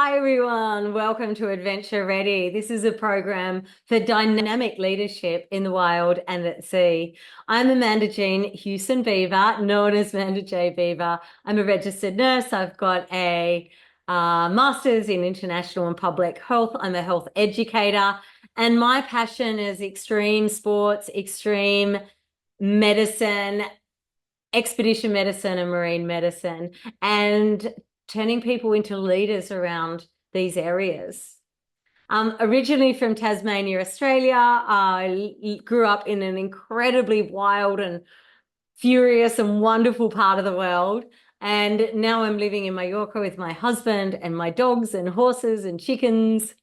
Hi everyone, welcome to Adventure Ready. This is a program for dynamic leadership in the wild and at sea. I'm Amanda Jean Hewson Beaver, known as Amanda J. Beaver. I'm a registered nurse. I've got a master's in international and public health. I'm a health educator, and my passion is extreme sports, extreme medicine, expedition medicine, and marine medicine, and turning people into leaders around these areas. Originally from Tasmania, Australia, I grew up in an incredibly wild and furious and wonderful part of the world. And now I'm living in Mallorca with my husband and my dogs and horses and chickens.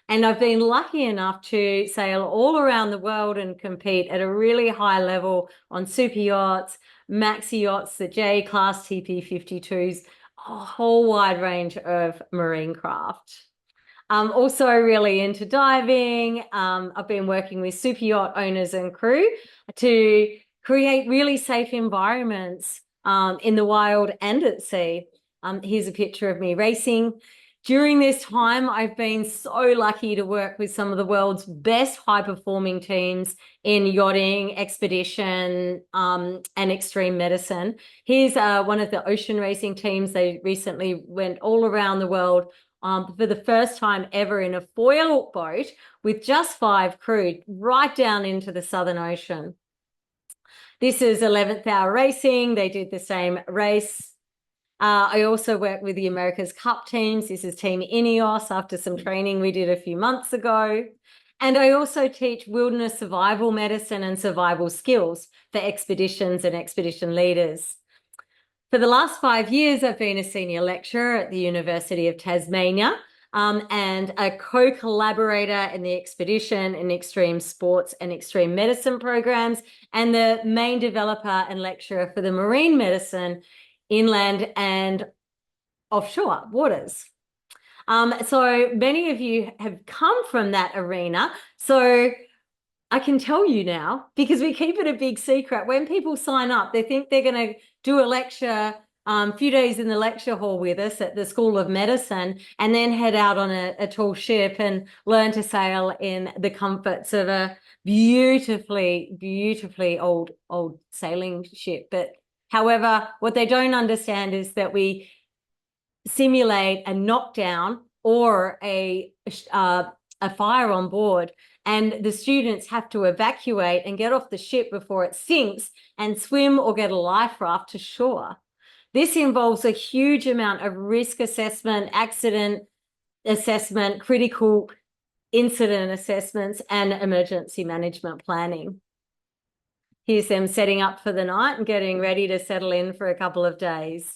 And I've been lucky enough to sail all around the world and compete at a really high level on super yachts, maxi yachts, the J class TP52s, a whole wide range of marine craft. I'm also really into diving. I've been working with super yacht owners and crew to create really safe environments in the wild and at sea. Here's a picture of me racing. During this time, I've been so lucky to work with some of the world's best high-performing teams in yachting, expedition, and extreme medicine. Here's one of the ocean racing teams. They recently went all around the world for the first time ever in a foil boat with just 5 crew right down into the Southern Ocean. This is 11th Hour Racing. They did the same race. I also work with the America's Cup teams. This is Team Ineos after some training we did a few months ago. And I also teach wilderness survival medicine and survival skills for expeditions and expedition leaders. For the last 5 years, I've been a senior lecturer at the University of Tasmania and a co-collaborator in the expedition and extreme sports and extreme medicine programs, and the main developer and lecturer for the marine medicine, inland and offshore waters. So many of you have come from that arena. So I can tell you now, because we keep it a big secret. When people sign up, they think they're going to do a lecture, a few days in the lecture hall with us at the School of Medicine, and then head out on a tall ship and learn to sail in the comforts of a beautifully, beautifully old sailing ship. But however, what they don't understand is that we simulate a knockdown or a fire on board, and the students have to evacuate and get off the ship before it sinks and swim or get a life raft to shore. This involves a huge amount of risk assessment, accident assessment, critical incident assessments, and emergency management planning. Here's them setting up for the night and getting ready to settle in for a couple of days.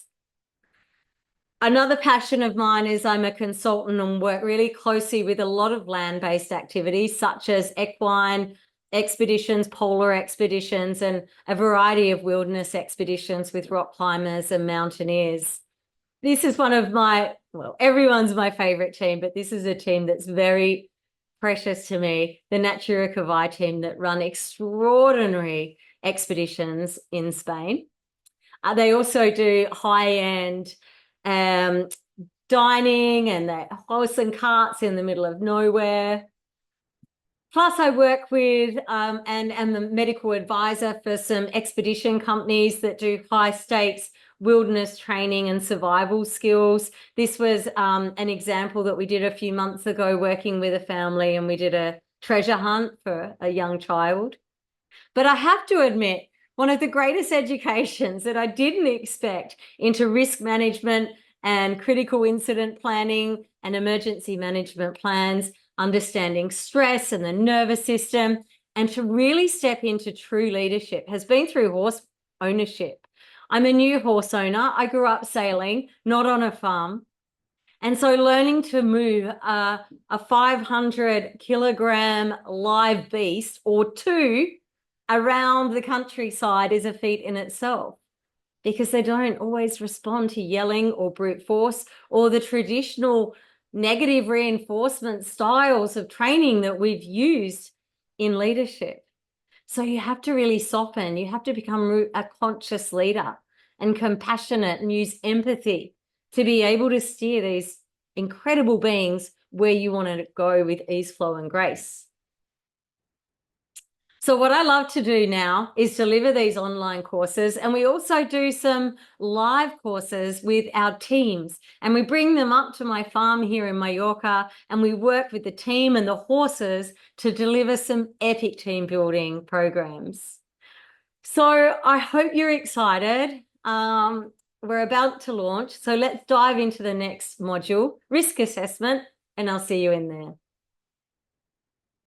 Another passion of mine is I'm a consultant and work really closely with a lot of land-based activities such as equine expeditions, polar expeditions, and a variety of wilderness expeditions with rock climbers and mountaineers. This is one of my, well, everyone's my favorite team, but this is a team that's very precious to me, the Natura Cavai team that run extraordinary expeditions in Spain. They also do high-end dining, and they horse and carts in the middle of nowhere. Plus, I work with and am a medical advisor for some expedition companies that do high stakes wilderness training and survival skills. This was an example that we did a few months ago working with a family, and we did a treasure hunt for a young child. But I have to admit, one of the greatest educations that I didn't expect into risk management and critical incident planning and emergency management plans, understanding stress and the nervous system, and to really step into true leadership has been through horse ownership. I'm a new horse owner. I grew up sailing, not on a farm. And so learning to move a 500-kilogram live beast or two around the countryside is a feat in itself, because they don't always respond to yelling or brute force or the traditional negative reinforcement styles of training that we've used in leadership. So you have to really soften. You have to become a conscious leader and compassionate and use empathy to be able to steer these incredible beings where you want to go with ease, flow, and grace. So what I love to do now is deliver these online courses, and we also do some live courses with our teams, and we bring them up to my farm here in Mallorca, and we work with the team and the horses to deliver some epic team building programs. So I hope you're excited. We're about to launch, so let's dive into the next module, risk assessment, and I'll see you in there.